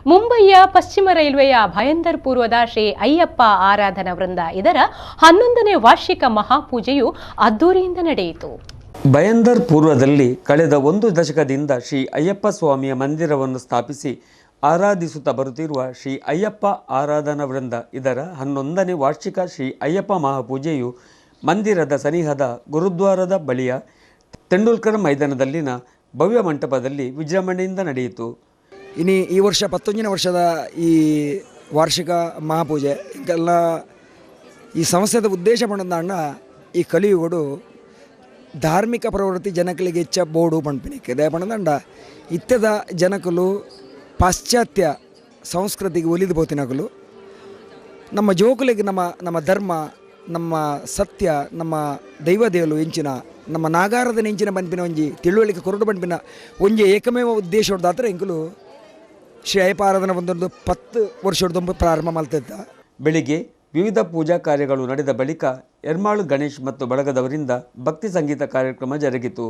ಮುಂಬಯಿಯ ಪಶ್ಚಿಮ ರೈಲ್ವೆಯ ಭಯಂದರ್ ಪೂರ್ವದ ಶ್ರೀ ಅಯ್ಯಪ್ಪ ಆರಾಧನಾ ವೃಂದ ಇದರ 11ನೇ ವಾರ್ಷಿಕ ಮಹಾಪೂಜೆಯು ಅದ್ದೂರಿಯಿಂದ ನಡೆಯಿತು. ಭಯಂದರ್ ಪೂರ್ವದಲ್ಲಿ ಕಳೆದ 1 ದಶಕದಿಂದ ಶ್ರೀ ಅಯ್ಯಪ್ಪ ಸ್ವಾಮಿಯ ಮಂದಿರವನ್ನು ಸ್ಥಾಪಿಸಿ ಆರಾಧಿಸುತ್ತಾ ಬರುತ್ತಿರುವ ಶ್ರೀ ಅಯ್ಯಪ್ಪ ಆರಾಧನಾ ವೃಂದ ಇದರ 11ನೇ ವಾರ್ಷಿಕ ಶ್ರೀ ಅಯ್ಯಪ್ಪ ಮಹಾಪೂಜೆಯು ಮಂದಿರದ ಸನಿಹದ ಗುರುದ್ವಾರದ ಬಳಿಯ ತೆಂಡೂಲ್ಕರ್ ಮೈದಾನದಲ್ಲಿನ ಭವ್ಯ ಮಂಟಪದಲ್ಲಿ ವಿಜೃಂಭಣೆಯಿಂದ ನಡೆಯಿತು. ಈ ವರ್ಷ 11ನೇ ವರ್ಷದ ಈ ವಾರ್ಷಿಕ ಮಹಾಪೂಜೆ ಇಂಕೆಲ್ಲ ಈ ಸಂಸ್ಥೆದ ಉದ್ದೇಶ ಪಂಡ ಈ ಕಲಿಯುಗಡು ಧಾರ್ಮಿಕ ಪ್ರವೃತ್ತಿ ಜನಕಲಿಗೆ ಹೆಚ್ಚ ಬೋಡು ಪಂಪಿನಿಕ್ಕೆ ದಯ ಪಂಡ ಇತ್ಯದ ಜನಕಲು ಪಾಶ್ಚಾತ್ಯ ಸಂಸ್ಕೃತಿಗೆ ಒಲಿದು ಬೋತಿನಕಲು ನಮ್ಮ ಜೋಕುಲಿಗೆ ನಮ್ಮ ಧರ್ಮ ನಮ್ಮ ಸತ್ಯ ನಮ್ಮ ದೈವದೇವಲು ಎಂಚಿನ ನಮ್ಮ ನಾಗಾರದ ನೆಂಚಿನ ಬಂಪಿನ ಒಂಜಿ ತಿಳುವಳಿಕೆ ಕೊರಡು ಬಂಪಿನ ಒಂಜಿ ಏಕಮೇವ ಉದ್ದೇಶದಾತ್ರ ಇಂಕಲು ಶ್ರೀ ಅಯ್ಯಪ್ಪ ಆರಾಧನಾ ಒಂದೊಂದು 10 ವರ್ಷದ ಪ್ರಾರಂಭ ಮಾಡ್ತಿದ್ದ. ಬೆಳಿಗ್ಗೆ ವಿವಿಧ ಪೂಜಾ ಕಾರ್ಯಗಳು ನಡೆದ ಬಳಿಕ ಎರ್ಮಾಳು ಗಣೇಶ್ ಮತ್ತು ಬಳಗದವರಿಂದ ಭಕ್ತಿ ಸಂಗೀತ ಕಾರ್ಯಕ್ರಮ ಜರುಗಿತು.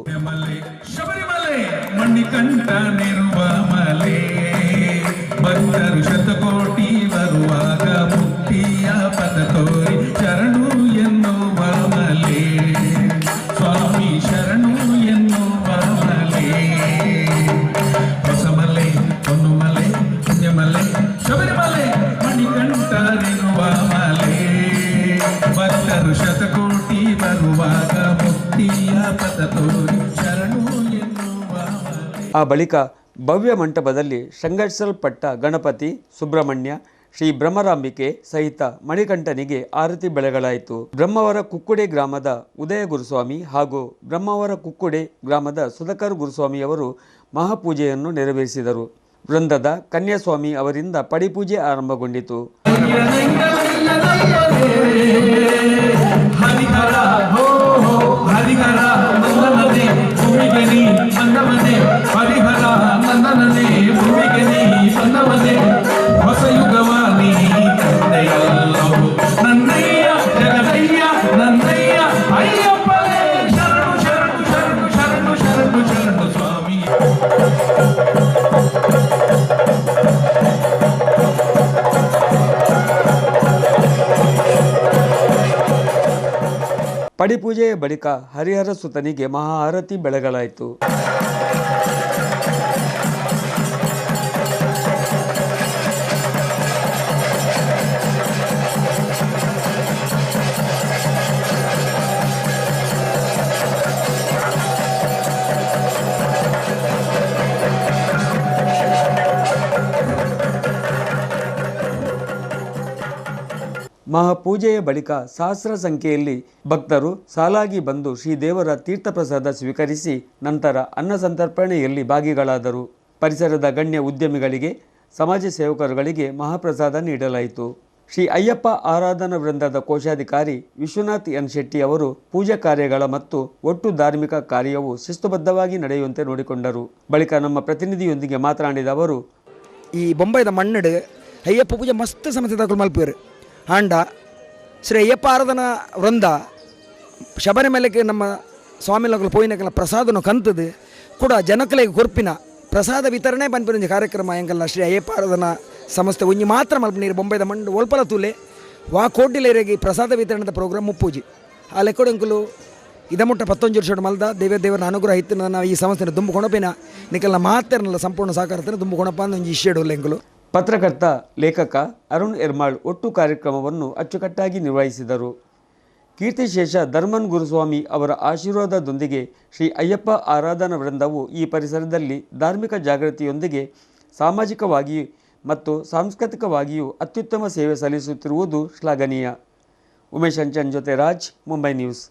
ಆ ಬಳಿಕ ಭವ್ಯ ಮಂಟಪದಲ್ಲಿ ಶೃಂಗರಿಸಲ್ಪಟ್ಟ ಗಣಪತಿ, ಸುಬ್ರಹ್ಮಣ್ಯ, ಶ್ರೀ ಬ್ರಹ್ಮರಾಂಬಿಕೆ ಸಹಿತ ಮಣಿಕಂಠನಿಗೆ ಆರತಿ ಬೆಳಗಳಾಯಿತು. ಬ್ರಹ್ಮಾವರ ಕುಕ್ಕುಡೆ ಗ್ರಾಮದ ಉದಯ ಗುರುಸ್ವಾಮಿ ಹಾಗೂ ಬ್ರಹ್ಮಾವರ ಕುಕ್ಕುಡೆ ಗ್ರಾಮದ ಸುಧಾಕರ್ ಗುರುಸ್ವಾಮಿಯವರು ಮಹಾಪೂಜೆಯನ್ನು ನೆರವೇರಿಸಿದರು. ವೃಂದದ ಕನ್ಯಾಸ್ವಾಮಿ ಅವರಿಂದ ಪಡಿಪೂಜೆ ಆರಂಭಗೊಂಡಿತು. ಪಡಿಪೂಜೆಯ ಬಳಿಕ ಹರಿಹರ ಸುತನಿಗೆ ಮಹಾಆರತಿ ಬೆಳಗಳಾಯಿತು. ಮಹಾಪೂಜೆಯ ಬಳಿಕ ಸಹಸ್ರ ಸಂಖ್ಯೆಯಲ್ಲಿ ಭಕ್ತರು ಸಾಲಾಗಿ ಬಂದು ಶ್ರೀದೇವರ ತೀರ್ಥಪ್ರಸಾದ ಸ್ವೀಕರಿಸಿ ನಂತರ ಅನ್ನ ಸಂತರ್ಪಣೆಯಲ್ಲಿ ಭಾಗಿಗಳಾದರು. ಪರಿಸರದ ಗಣ್ಯ ಉದ್ಯಮಿಗಳಿಗೆ, ಸಮಾಜ ಸೇವಕರುಗಳಿಗೆ ಮಹಾಪ್ರಸಾದ ನೀಡಲಾಯಿತು. ಶ್ರೀ ಅಯ್ಯಪ್ಪ ಆರಾಧನಾ ವೃಂದದ ಕೋಶಾಧಿಕಾರಿ ವಿಶ್ವನಾಥ್ ಎನ್ ಶೆಟ್ಟಿ ಅವರು ಪೂಜಾ ಕಾರ್ಯಗಳ ಮತ್ತು ಒಟ್ಟು ಧಾರ್ಮಿಕ ಕಾರ್ಯವು ಶಿಸ್ತುಬದ್ಧವಾಗಿ ನಡೆಯುವಂತೆ ನೋಡಿಕೊಂಡರು. ಬಳಿಕ ನಮ್ಮ ಪ್ರತಿನಿಧಿಯೊಂದಿಗೆ ಮಾತನಾಡಿದ ಅವರು, ಈ ಬೊಂಬೈದ ಮಣ್ಣಡು ಅಯ್ಯಪ್ಪ ಪೂಜೆ ಮಸ್ತ್ ಸಮಸ್ಯೆ ಮಲ್ಪೇರು ಆಂಡ ಶ್ರೀ ಅಯ್ಯಪ್ಪ ಆರಾಧನಾ ವೃಂದ ಶಬರಿಮಲೆಗೆ ನಮ್ಮ ಸ್ವಾಮಿಗಳು ಪೋಯಿನಕಲ ಪ್ರಸಾದನು ಕಂತದು ಕೂಡ ಜನಕಲೆಗೆ ಕೊರ್ಪಿನ ಪ್ರಸಾದ ವಿತರಣೆ ಬಂದ್ಬಿರ ಕಾರ್ಯಕ್ರಮ ಹೆಂಗಲ್ಲ ಶ್ರೀ ಅಯ್ಯಪ್ಪ ಆರಾಧನಾ ಸಂಸ್ಥೆ ಒಂಜಿ ಮಾತ್ರ ಮಲ್ಪನೀರು ಬೊಂಬೈದ ಮಂಡು ಒಲ್ಪಲ ತೂಲೆ ವಾ ಕೋಟಿಲೇರಿಗೆ ಪ್ರಸಾದ ವಿತರಣದ ಪ್ರೋಗ್ರಾಮ್ ಮುಪ್ಪೂಜಿ ಆ ಲೆಕ್ಕೊಡೆಂಕುಲು ಇದಮುಟ್ಟ 11 ವರ್ಷ ಮಲ್ದ ದೇವದೇವರ ಅನುಗ್ರಹ ಇತ್ತು ನಾವು ಈ ಸಂಸ್ಥೆನ ತುಂಬ ಕೊಣಪಿನ ನಿಕಲ್ನ ಮಾತೇರನಲ್ಲ ಸಂಪೂರ್ಣ ಸಾಕಾರತನ ತುಂಬ ಕೊಣಪ ಅಂತ ಒಂದು ಇಶ್ಯಡು ಎಂಕುಲು. ಪತ್ರಕರ್ತ ಲೇಖಕ ಅರುಣ್ ಎರ್ಮಾಳ್ ಒಟ್ಟು ಕಾರ್ಯಕ್ರಮವನ್ನು ಅಚ್ಚುಕಟ್ಟಾಗಿ ನಿರ್ವಹಿಸಿದರು. ಕೀರ್ತಿಶೇಷ ಧರ್ಮನ್ ಗುರುಸ್ವಾಮಿ ಅವರ ಆಶೀರ್ವಾದದೊಂದಿಗೆ ಶ್ರೀ ಅಯ್ಯಪ್ಪ ಆರಾಧನಾ ವೃಂದವು ಈ ಪರಿಸರದಲ್ಲಿ ಧಾರ್ಮಿಕ ಜಾಗೃತಿಯೊಂದಿಗೆ ಸಾಮಾಜಿಕವಾಗಿ ಮತ್ತು ಸಾಂಸ್ಕೃತಿಕವಾಗಿಯೂ ಅತ್ಯುತ್ತಮ ಸೇವೆ ಸಲ್ಲಿಸುತ್ತಿರುವುದು ಶ್ಲಾಘನೀಯ. ಉಮೇಶ್ ಅಂಚನ್ ಜೊತೆ ರಾಜ್, ಮುಂಬೈ ನ್ಯೂಸ್.